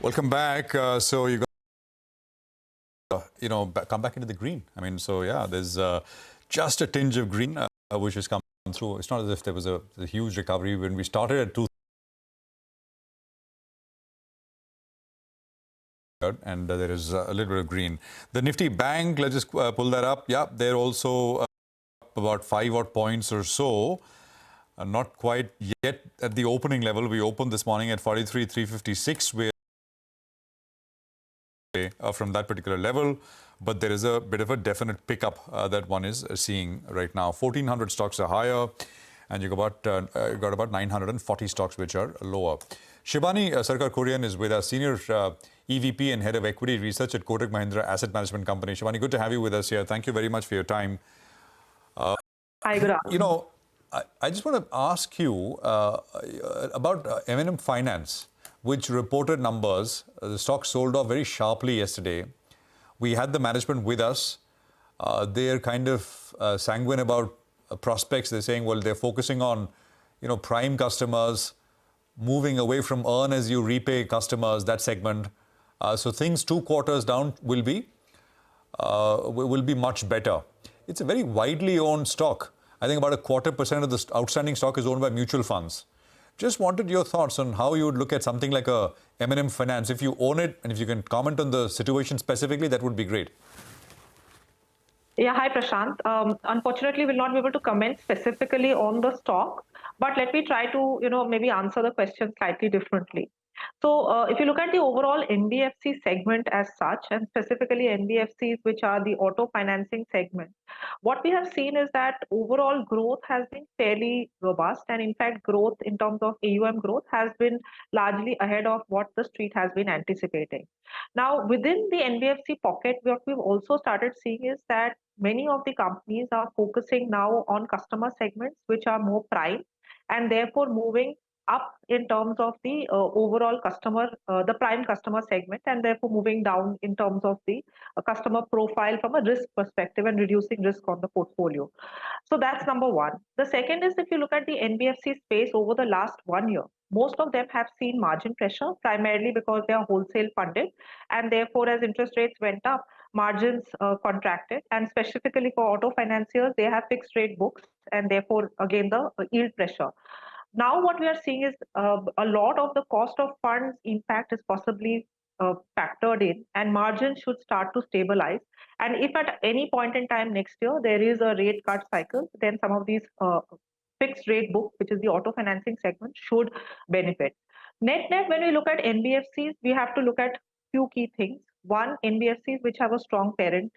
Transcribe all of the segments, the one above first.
Welcome back. So you got, come back into the green. I mean, so yeah, there's just a tinge of green which has come through. It's not as if there was a huge recovery when we started at 2. And there is a little bit of green. The Nifty Bank, let's just pull that up. Yeah, they're also up about 5 odd points or so. Not quite yet at the opening level. We opened this morning at 43,356. We're from that particular level, but there is a bit of a definite pickup that one is seeing right now. 1,400 stocks are higher, and you got about 940 stocks which are lower. Shibani Sircar Kurian is with us, Senior EVP and Head of Equity Research at Kotak Mahindra Asset Management Company. Shibani, good to have you with us here. Thank you very much for your time. Hi, good afternoon. You know, I just want to ask you about M&M Finance, which reported numbers. The stock sold off very sharply yesterday. We had the management with us. They're kind of sanguine about prospects. They're saying, well, they're focusing on, prime customers, moving away from earn as you repay customers, that segment. So things 2 quarters down will be much better. It's a very widely owned stock. I think about 0.25% of the outstanding stock is owned by mutual funds. Just wanted your thoughts on how you would look at something like a M&M Finance. If you own it, and if you can comment on the situation specifically, that would be great. Yeah, hi, Prashant. Unfortunately, we'll not be able to comment specifically on the stock, but let me try to, maybe answer the question slightly differently. So if you look at the overall NBFC segment as such, and specifically NBFCs, which are the auto financing segment, what we have seen is that overall growth has been fairly robust. And in fact, growth in terms of AUM growth has been largely ahead of what the street has been anticipating. Now, within the NBFC pocket, what we've also started seeing is that many of the companies are focusing now on customer segments which are more prime, and therefore moving up in terms of the overall customer, the prime customer segment, and therefore moving down in terms of the customer profile from a risk perspective and reducing risk on the portfolio. So that's number one. The second is, if you look at the NBFC space over the last 1 year, most of them have seen margin pressure, primarily because they are wholesale funded, and therefore as interest rates went up, margins contracted, and specifically for auto financiers, they have fixed rate books, and therefore again the yield pressure. Now what we are seeing is a lot of the cost of funds impact is possibly factored in, and margins should start to stabilize. And if at any point in time next year there is a rate cut cycle, then some of these fixed rate book, which is the auto financing segment, should benefit. Net, when we look at NBFCs, we have to look at few key things. One, NBFCs which have a strong parent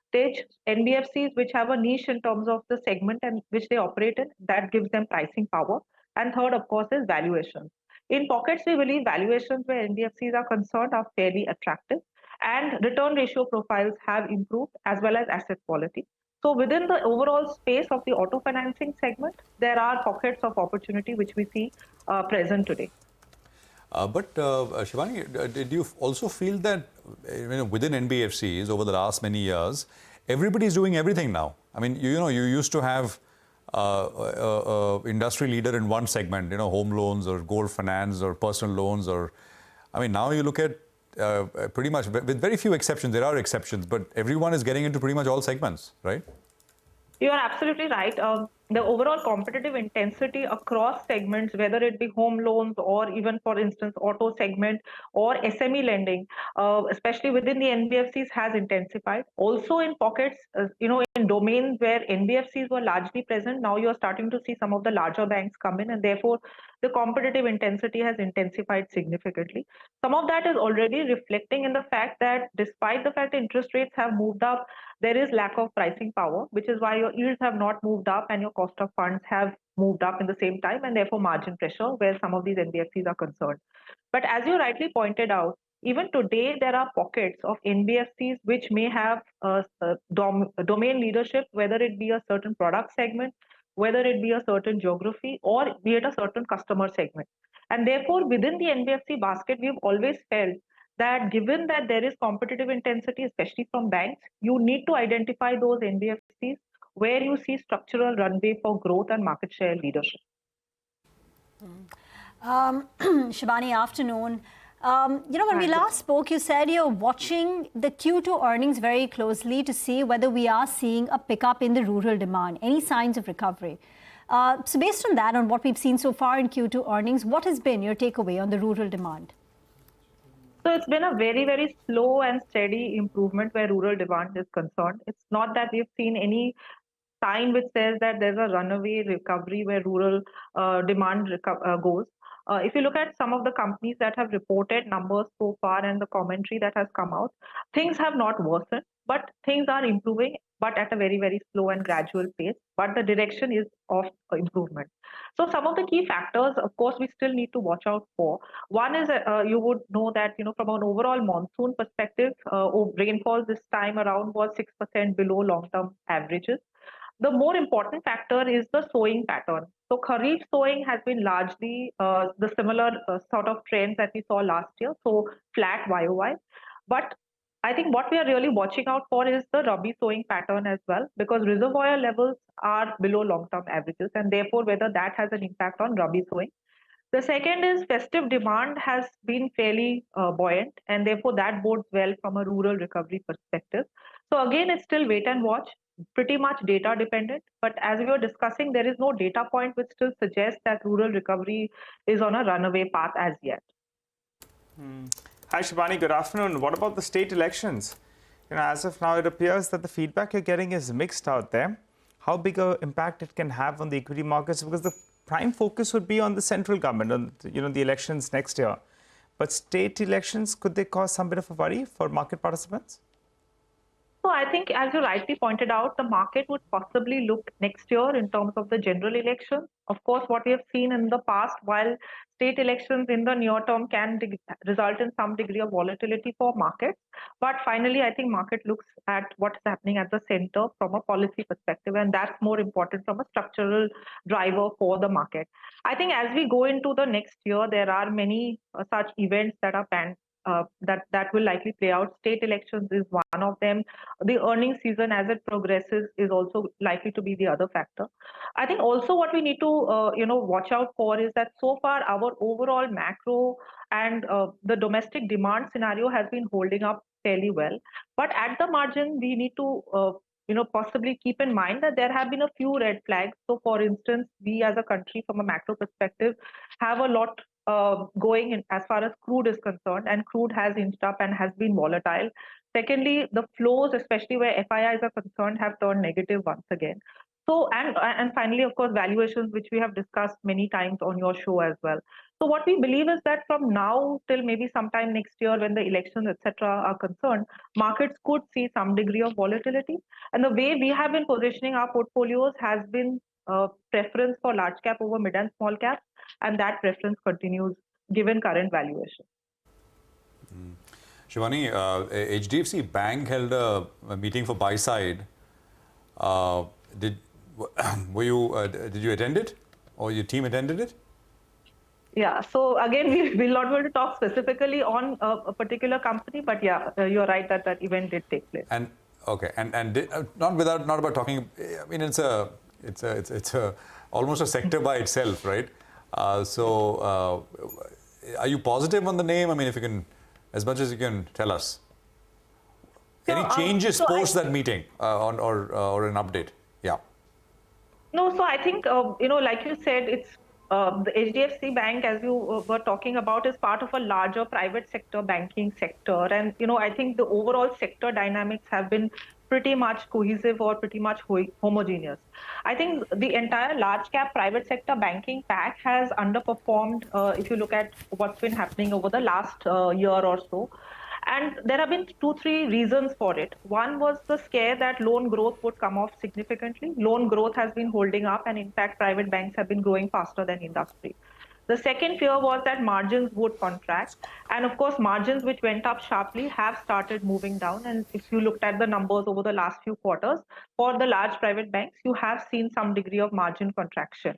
stage, NBFCs which have a niche in terms of the segment and which they operate in, that gives them pricing power. And third, of course, is valuations. In pockets, we believe valuations where NBFCs are concerned are fairly attractive, and return ratio profiles have improved, as well as asset quality. So within the overall space of the auto financing segment, there are pockets of opportunity which we see present today. But Shibani, did you also feel that within NBFCs over the last many years, everybody's doing everything now? I mean, you used to have industry leader in one segment, home loans or gold finance or personal loans, or I mean, now you look at pretty much, with very few exceptions, there are exceptions, but everyone is getting into pretty much all segments, right? You are absolutely right. The overall competitive intensity across segments, whether it be home loans or even, for instance, auto segment or SME lending, especially within the NBFCs, has intensified. Also in pockets, in domains where NBFCs were largely present, now you are starting to see some of the larger banks come in, and therefore the competitive intensity has intensified significantly. Some of that is already reflecting in the fact that despite the fact interest rates have moved up, there is lack of pricing power, which is why your yields have not moved up and your cost of funds have moved up in the same time, and therefore margin pressure where some of these NBFCs are concerned. But as you rightly pointed out, even today there are pockets of NBFCs which may have domain leadership, whether it be a certain product segment, whether it be a certain geography, or be it a certain customer segment. And therefore, within the NBFC basket, we've always felt that given that there is competitive intensity, especially from banks, you need to identify those NBFCs where you see structural runway for growth and market share leadership. Shibani, afternoon. When we last spoke, you said you're watching the Q2 earnings very closely to see whether we are seeing a pickup in the rural demand, any signs of recovery. So based on that, on what we've seen so far in Q2 earnings, what has been your takeaway on the rural demand? So it's been a very, very slow and steady improvement where rural demand is concerned. It's not that we've seen any sign which says that there's a runaway recovery where rural demand goes. If you look at some of the companies that have reported numbers so far and the commentary that has come out, things have not worsened, but things are improving, but at a very, very slow and gradual pace. But the direction is of improvement. So some of the key factors, of course, we still need to watch out for. One is you would know that from an overall monsoon perspective, rainfall this time around was 6% below long-term averages. The more important factor is the sowing pattern. So Kharif sowing has been largely the similar sort of trends that we saw last year, so flat YOY. But I think what we are really watching out for is the Rabi sowing pattern as well, because reservoir levels are below long-term averages, and therefore whether that has an impact on Rabi sowing. The second is festive demand has been fairly buoyant, and therefore that bodes well from a rural recovery perspective. So again, it's still wait and watch, pretty much data dependent. But as we were discussing, there is no data point which still suggests that rural recovery is on a runaway path as yet. Hi, Shibani. Good afternoon. What about the state elections? As of now, it appears that the feedback you're getting is mixed out there. How big an impact it can have on the equity markets? Because the prime focus would be on the central government, on the elections next year. But state elections, could they cause some bit of a worry for market participants? So I think, as you rightly pointed out, the market would possibly look next year in terms of the general election. Of course, what we have seen in the past, while state elections in the near term can result in some degree of volatility for markets, but finally, I think market looks at what's happening at the center from a policy perspective, and that's more important from a structural driver for the market. I think as we go into the next year, there are many such events that are planned. That will likely play out. State elections is one of them. The earnings season as it progresses is also likely to be the other factor. I think also what we need to watch out for is that so far our overall macro and the domestic demand scenario has been holding up fairly well. But at the margin, we need to possibly keep in mind that there have been a few red flags. So for instance, we as a country from a macro perspective have a lot going in as far as crude is concerned, and crude has inched up and has been volatile. Secondly, the flows, especially where FIIs are concerned, have turned negative once again. So, and finally, of course, valuations, which we have discussed many times on your show as well. So what we believe is that from now till maybe sometime next year when the elections, etc., are concerned, markets could see some degree of volatility. And the way we have been positioning our portfolios has been preference for large cap over mid and small cap, and that preference continues given current valuation. Shibani, HDFC Bank held a meeting for buy side. Did you attend it, or your team attended it? Yeah, so again, we will not be able to talk specifically on a particular company, but yeah, you're right that that event did take place. And okay, and not about talking. I mean, it's almost a sector by itself, right? So, are you positive on the name? I mean, if you can, as much as you can tell us. Any changes post that meeting or an update? Yeah. No, so I think, like you said, it's the HDFC Bank, as you were talking about, is part of a larger private sector banking sector. And, I think the overall sector dynamics have been pretty much cohesive or pretty much homogeneous. I think the entire large cap private sector banking pack has underperformed if you look at what's been happening over the last year or so. And there have been 2-3 reasons for it. One was the scare that loan growth would come off significantly. Loan growth has been holding up, and in fact, private banks have been growing faster than industry. The second fear was that margins would contract. And of course, margins which went up sharply have started moving down. And if you looked at the numbers over the last few quarters, for the large private banks, you have seen some degree of margin contraction.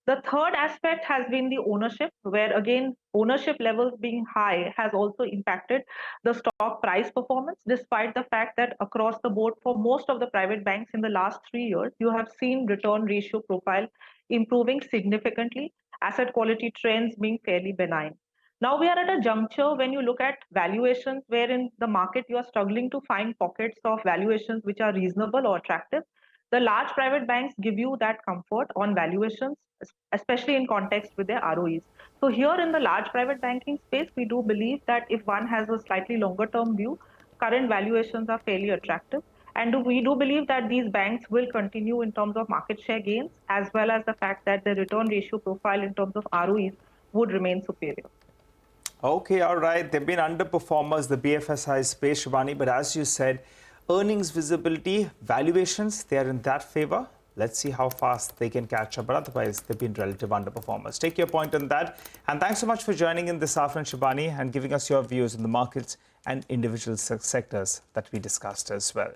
The third aspect has been the ownership, where again, ownership levels being high has also impacted the stock price performance, despite the fact that across the board for most of the private banks in the last 3 years, you have seen return ratio profile improving significantly, asset quality trends being fairly benign. Now we are at a juncture when you look at valuations where in the market you are struggling to find pockets of valuations which are reasonable or attractive. The large private banks give you that comfort on valuations, especially in context with their ROEs. So here in the large private banking space, we do believe that if one has a slightly longer term view, current valuations are fairly attractive. And we do believe that these banks will continue in terms of market share gains, as well as the fact that the return ratio profile in terms of ROEs would remain superior. Okay, all right. They've been underperformers, the BFSI space, Shibani, but as you said, earnings visibility, valuations, they are in that favor. Let's see how fast they can catch up, but otherwise, they've been relative underperformers. Take your point on that. And thanks so much for joining in this afternoon, Shibani, and giving us your views on the markets and individual sectors that we discussed as well.